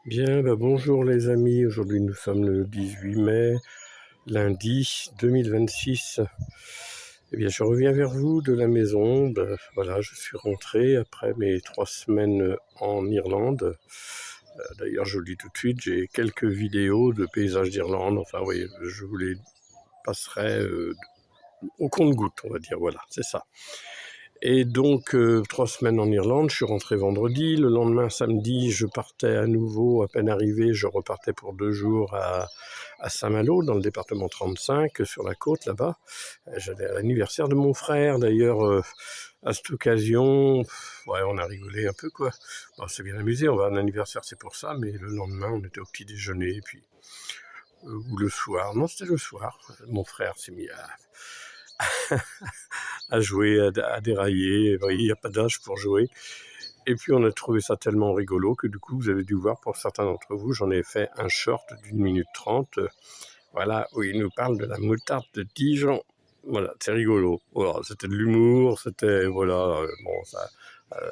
Bien, bonjour les amis, aujourd'hui nous sommes le 18 mai, lundi 2026. Eh bien, je reviens vers vous de la maison. Voilà, je suis rentré après mes 3 semaines en Irlande. D'ailleurs, je vous le dis tout de suite, j'ai quelques vidéos de paysages d'Irlande. Enfin, oui, je vous les passerai au compte-gouttes, on va dire. Voilà, c'est ça. Et donc, 3 semaines en Irlande, je suis rentré vendredi. Le lendemain, samedi, je partais à nouveau, à peine arrivé, je repartais pour 2 jours à Saint-Malo, dans le département 35, sur la côte, là-bas. J'allais à l'anniversaire de mon frère, d'ailleurs, à cette occasion, ouais, on a rigolé un peu, quoi. Bon, on s'est bien amusé, on va à un anniversaire, c'est pour ça, mais le lendemain, on était au petit déjeuner, puis, ou le soir, non, c'était le soir, mon frère s'est mis à jouer, à dérailler. Il n'y a pas d'âge pour jouer. Et puis on a trouvé ça tellement rigolo que du coup, vous avez dû voir, pour certains d'entre vous, j'en ai fait un short d'1 minute 30. Voilà, où il nous parle de la moutarde de Dijon. Voilà, c'est rigolo. Voilà, c'était de l'humour, c'était, voilà, bon,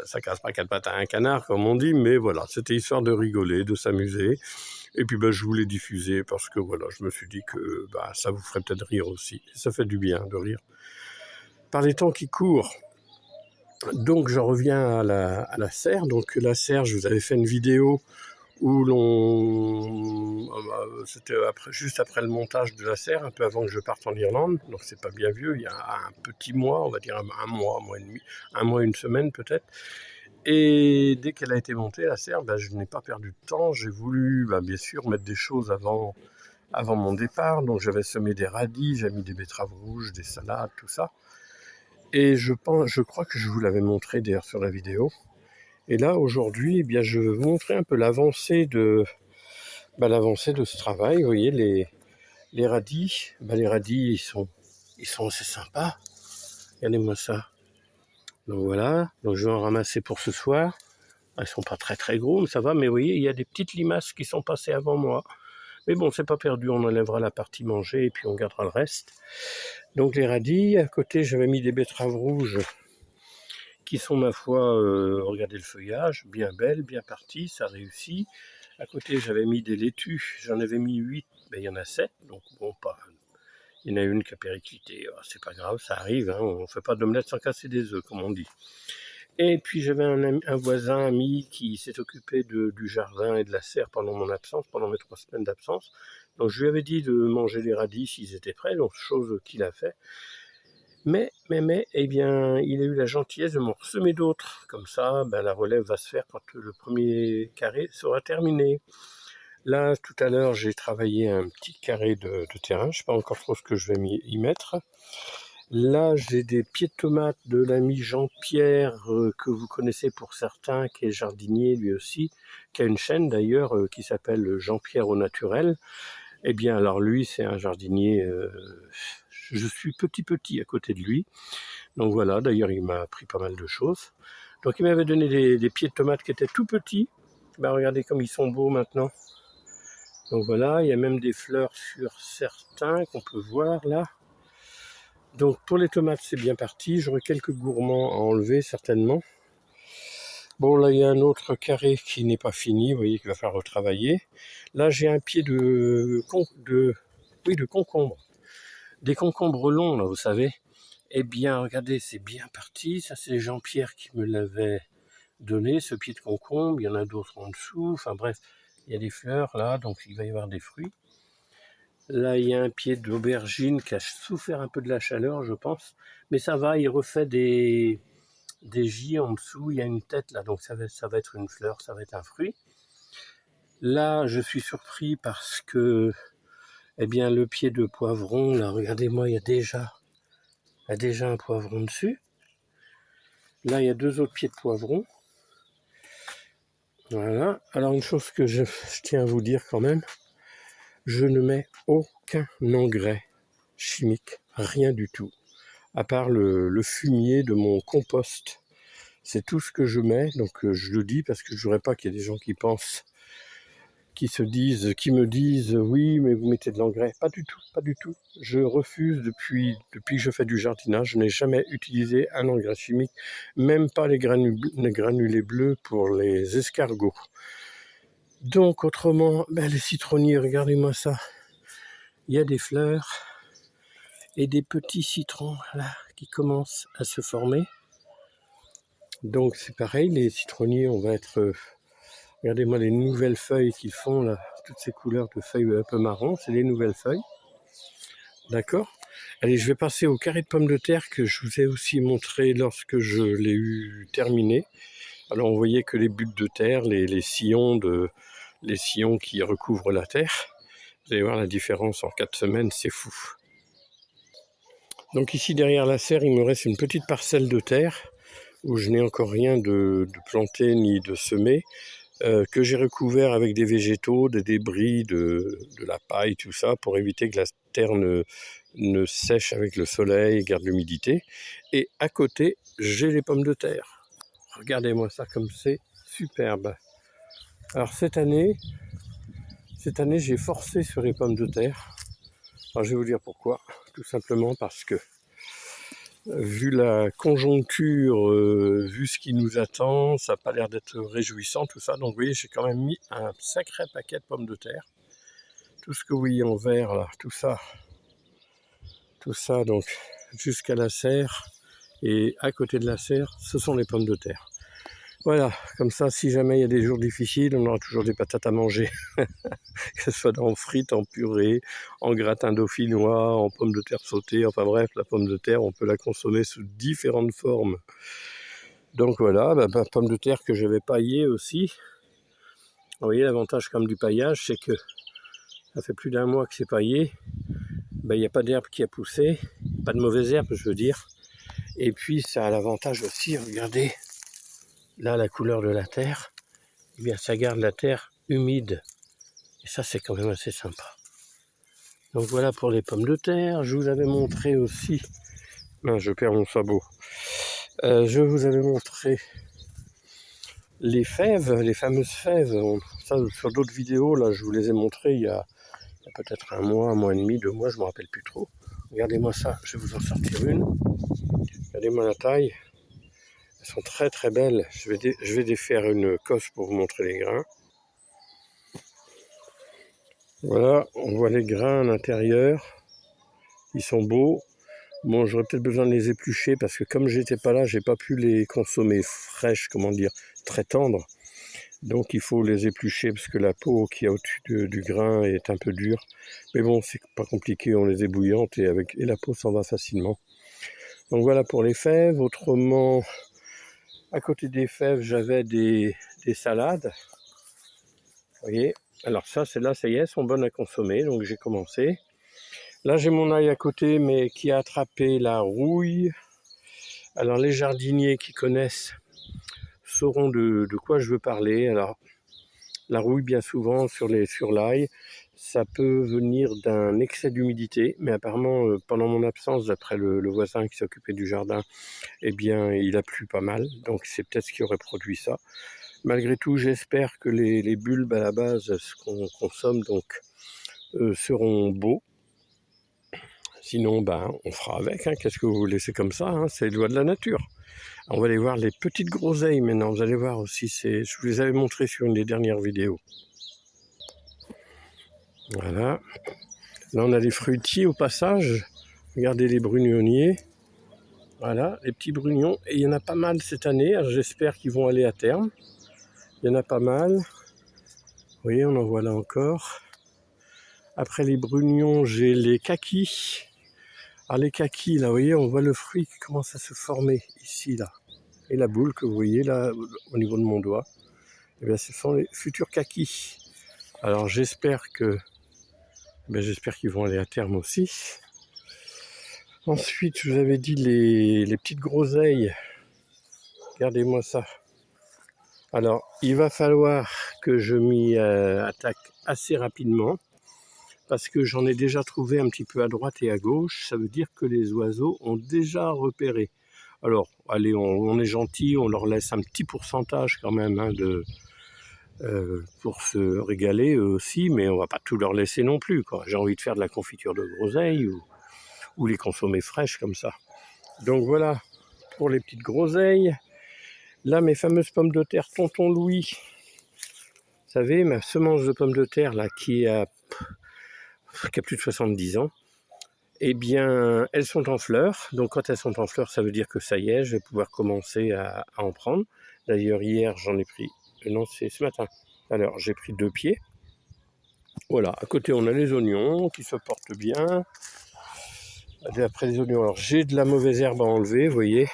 ça casse pas quatre pattes à un canard, comme on dit, mais voilà, c'était histoire de rigoler, de s'amuser. Et puis, je voulais diffuser parce que, voilà, je me suis dit que ça vous ferait peut-être rire aussi. Et ça fait du bien de rire par les temps qui courent. Donc je reviens à la serre. Donc la serre, je vous avais fait une vidéo où c'était juste après le montage de la serre, un peu avant que je parte en Irlande. Donc c'est pas bien vieux, il y a un petit mois, on va dire un mois et demi, un mois, une semaine peut-être. Et dès qu'elle a été montée, la serre, je n'ai pas perdu de temps. J'ai voulu, bien sûr, mettre des choses avant mon départ. Donc j'avais semé des radis, j'ai mis des betteraves rouges, des salades, tout ça. Et je crois que je vous l'avais montré d'ailleurs sur la vidéo. Et là, aujourd'hui, je vais vous montrer un peu l'avancée de ce travail. Vous voyez, les radis, les radis, ils sont assez sympas. Regardez-moi ça. Donc voilà, donc je vais en ramasser pour ce soir. Ils sont pas très très gros, mais ça va. Mais vous voyez, il y a des petites limaces qui sont passées avant moi. Mais bon, c'est pas perdu, on enlèvera la partie mangée et puis on gardera le reste. Donc les radis, à côté, j'avais mis des betteraves rouges qui sont, ma foi, regardez le feuillage, bien belle, bien partie, ça réussit. À côté, j'avais mis des laitues, j'en avais mis 8, il y en a 7, donc bon, pas. Il y en a une qui a périclité, c'est pas grave, ça arrive, hein, on ne fait pas d'omelette sans casser des œufs, comme on dit. Et puis j'avais un voisin ami qui s'est occupé du jardin et de la serre pendant mon absence, pendant mes 3 semaines d'absence. Donc je lui avais dit de manger les radis s'ils étaient prêts, donc chose qu'il a fait. Mais, eh bien, il a eu la gentillesse de m'en semer d'autres. Comme ça, la relève va se faire quand le premier carré sera terminé. Là, tout à l'heure, j'ai travaillé un petit carré de terrain. Je ne sais pas encore trop ce que je vais y mettre. Là, j'ai des pieds de tomates de l'ami Jean-Pierre, que vous connaissez pour certains, qui est jardinier lui aussi, qui a une chaîne d'ailleurs qui s'appelle Jean-Pierre au naturel. Eh bien, alors lui, c'est un jardinier. Je suis petit à côté de lui. Donc voilà, d'ailleurs, il m'a appris pas mal de choses. Donc il m'avait donné des pieds de tomates qui étaient tout petits. Regardez comme ils sont beaux maintenant. Donc voilà, il y a même des fleurs sur certains qu'on peut voir là. Donc pour les tomates, c'est bien parti. J'aurai quelques gourmands à enlever certainement. Bon, là, il y a un autre carré qui n'est pas fini. Vous voyez qu'il va falloir retravailler. Là, j'ai un pied de concombre. Des concombres longs, là, vous savez. Eh bien, regardez, c'est bien parti. Ça, c'est Jean-Pierre qui me l'avait donné, ce pied de concombre. Il y en a d'autres en dessous. Enfin bref, il y a des fleurs là, donc il va y avoir des fruits. Là, il y a un pied d'aubergine qui a souffert un peu de la chaleur, je pense. Mais ça va, il refait des gis en dessous. Il y a une tête là, donc ça va être une fleur, ça va être un fruit. Là, je suis surpris parce que, eh bien, le pied de poivron, là, regardez-moi, il y a déjà un poivron dessus. Là, il y a 2 autres pieds de poivron. Voilà. Alors, une chose que je tiens à vous dire quand même, je ne mets aucun engrais chimique, rien du tout, à part le fumier de mon compost. C'est tout ce que je mets, donc je le dis parce que je ne voudrais pas qu'il y ait des gens qui me disent oui, mais vous mettez de l'engrais. Pas du tout, pas du tout. Je refuse depuis que je fais du jardinage. Je n'ai jamais utilisé un engrais chimique, même pas les granulés bleus pour les escargots. Donc autrement, les citronniers, regardez-moi ça. Il y a des fleurs et des petits citrons là qui commencent à se former. Donc c'est pareil, les citronniers, on va être... regardez-moi les nouvelles feuilles qu'ils font là, toutes ces couleurs de feuilles un peu marron, c'est les nouvelles feuilles. D'accord? Allez, je vais passer au carré de pommes de terre que je vous ai aussi montré lorsque je l'ai eu terminé. Alors on voyait que les buttes de terre, les sillons qui recouvrent la terre. Vous allez voir la différence en 4 semaines, c'est fou. Donc ici derrière la serre, il me reste une petite parcelle de terre où je n'ai encore rien de planté ni de semé, que j'ai recouvert avec des végétaux, des débris, de la paille, tout ça, pour éviter que la terre ne sèche avec le soleil et garde l'humidité. Et à côté, j'ai les pommes de terre. Regardez-moi ça comme c'est superbe. Alors cette année, j'ai forcé sur les pommes de terre. Alors je vais vous dire pourquoi. Tout simplement parce que vu la conjoncture, vu ce qui nous attend, ça n'a pas l'air d'être réjouissant tout ça. Donc vous voyez, j'ai quand même mis un sacré paquet de pommes de terre. Tout ce que vous voyez en vert là, tout ça donc jusqu'à la serre. Et à côté de la serre, ce sont les pommes de terre. Voilà, comme ça, si jamais il y a des jours difficiles, on aura toujours des patates à manger. Que ce soit en frites, en purée, en gratin dauphinois, en pommes de terre sautées. Enfin bref, la pomme de terre, on peut la consommer sous différentes formes. Donc voilà, pomme de terre que j'avais paillée aussi. Vous voyez, l'avantage comme du paillage, c'est que ça fait plus d'1 mois que c'est paillé. Il n'y a pas d'herbe qui a poussé, pas de mauvaise herbe, je veux dire. Et puis ça a l'avantage aussi, regardez, là la couleur de la terre, eh bien ça garde la terre humide. Et ça c'est quand même assez sympa. Donc voilà pour les pommes de terre. Je vous avais montré aussi, non, je perds mon sabot. Je vous avais montré les fèves, les fameuses fèves. Ça sur d'autres vidéos, là je vous les ai montrées il y a peut-être 1 mois, 1 mois et demi, 2 mois, je ne me rappelle plus trop. Regardez-moi ça, je vais vous en sortir une. Regardez-moi la taille. Elles sont très très belles. Je vais défaire une cosse pour vous montrer les grains. Voilà, on voit les grains à l'intérieur. Ils sont beaux. Bon, j'aurais peut-être besoin de les éplucher parce que comme j'étais pas là, j'ai pas pu les consommer fraîches, comment dire, très tendres. Donc il faut les éplucher parce que la peau qui est au-dessus du grain est un peu dure. Mais bon, c'est pas compliqué, on les ébouillante et la peau s'en va facilement. Donc voilà pour les fèves. Autrement, à côté des fèves, j'avais des salades. Vous voyez, alors ça y est, elles sont bonnes à consommer, donc j'ai commencé. Là, j'ai mon ail à côté, mais qui a attrapé la rouille. Alors les jardiniers qui connaissent sauront de quoi je veux parler. Alors la rouille, bien souvent, sur l'ail, ça peut venir d'un excès d'humidité, mais apparemment, pendant mon absence, d'après le voisin qui s'occupait du jardin, eh bien, il a plu pas mal, donc c'est peut-être ce qui aurait produit ça. Malgré tout, j'espère que les bulbes à la base, ce qu'on consomme, donc, seront beaux. Sinon, on fera avec, hein. Qu'est-ce que vous voulez, c'est comme ça, hein, c'est les lois de la nature. On va aller voir les petites groseilles maintenant, vous allez voir aussi, je vous les avais montrées sur une des dernières vidéos. Voilà. Là, on a des fruitiers au passage. Regardez les brugnonniers. Voilà, les petits brugnons. Et il y en a pas mal cette année. J'espère qu'ils vont aller à terme. Il y en a pas mal. Vous voyez, on en voit là encore. Après les brugnons, j'ai les kakis. Alors les kakis, là, vous voyez, on voit le fruit qui commence à se former ici, là. Et la boule que vous voyez là, au niveau de mon doigt, eh bien, ce sont les futurs kakis. Alors j'espère qu'ils vont aller à terme aussi. Ensuite, je vous avais dit les petites groseilles. Regardez-moi ça. Alors, il va falloir que je m'y attaque assez rapidement parce que j'en ai déjà trouvé un petit peu à droite et à gauche. Ça veut dire que les oiseaux ont déjà repéré. Alors, allez, on est gentil, on leur laisse un petit pourcentage quand même, hein, pour se régaler eux aussi, mais on va pas tout leur laisser non plus, quoi. J'ai envie de faire de la confiture de groseilles ou les consommer fraîches comme ça. Donc voilà pour les petites groseilles. Là, mes fameuses pommes de terre Tonton Louis, savez, ma semence de pommes de terre, là, qui a plus de 70 ans, eh bien, elles sont en fleurs. Donc, quand elles sont en fleurs, ça veut dire que ça y est, je vais pouvoir commencer à en prendre. D'ailleurs, hier, j'en ai pris... non, c'est ce matin. Alors, j'ai pris 2 pieds. Voilà, à côté, on a les oignons qui se portent bien. Après les oignons, alors j'ai de la mauvaise herbe à enlever, vous voyez.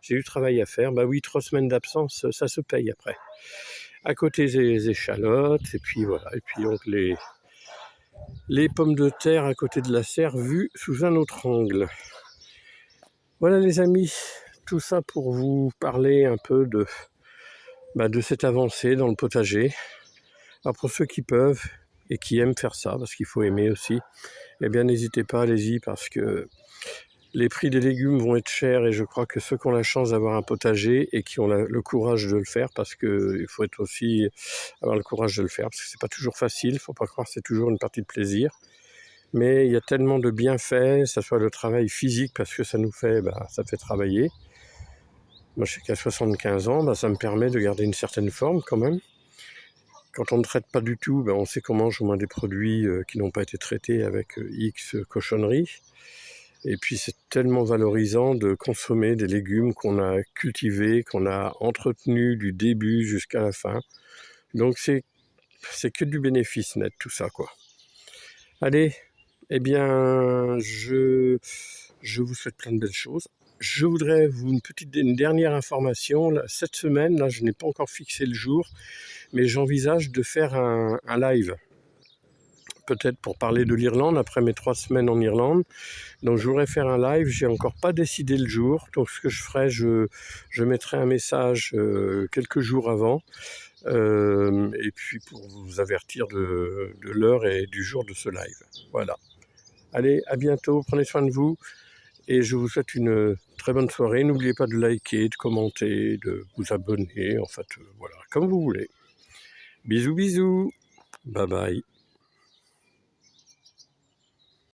J'ai du travail à faire. Bah oui, 3 semaines d'absence, ça se paye après. À côté, les échalotes, et puis voilà. Et puis donc les pommes de terre à côté de la serre, vues sous un autre angle. Voilà les amis, tout ça pour vous parler un peu de cette avancée dans le potager. Alors pour ceux qui peuvent et qui aiment faire ça, parce qu'il faut aimer aussi, eh bien n'hésitez pas, allez-y, parce que les prix des légumes vont être chers et je crois que ceux qui ont la chance d'avoir un potager et qui ont le courage de le faire, parce qu'il faut aussi avoir le courage de le faire, parce que c'est pas toujours facile, il ne faut pas croire que c'est toujours une partie de plaisir. Mais il y a tellement de bienfaits, que ce soit le travail physique, parce que ça nous fait, ça fait travailler. Moi je sais qu'à 75 ans, ça me permet de garder une certaine forme quand même. Quand on ne traite pas du tout, on sait qu'on mange au moins des produits qui n'ont pas été traités avec X cochonneries. Et puis c'est tellement valorisant de consommer des légumes qu'on a cultivés, qu'on a entretenus du début jusqu'à la fin. Donc c'est que du bénéfice net tout ça, quoi. Allez, eh bien je vous souhaite plein de belles choses. Je voudrais une dernière information. Là, cette semaine, là, je n'ai pas encore fixé le jour, mais j'envisage de faire un live. Peut-être pour parler de l'Irlande, après mes 3 semaines en Irlande. Donc je voudrais faire un live, j'ai encore pas décidé le jour. Donc ce que je ferai, je mettrai un message quelques jours avant. Et puis pour vous avertir de l'heure et du jour de ce live. Voilà. Allez, à bientôt, prenez soin de vous. Et je vous souhaite une très bonne soirée. N'oubliez pas de liker, de commenter, de vous abonner. En fait, voilà, comme vous voulez. Bisous, bisous. Bye bye.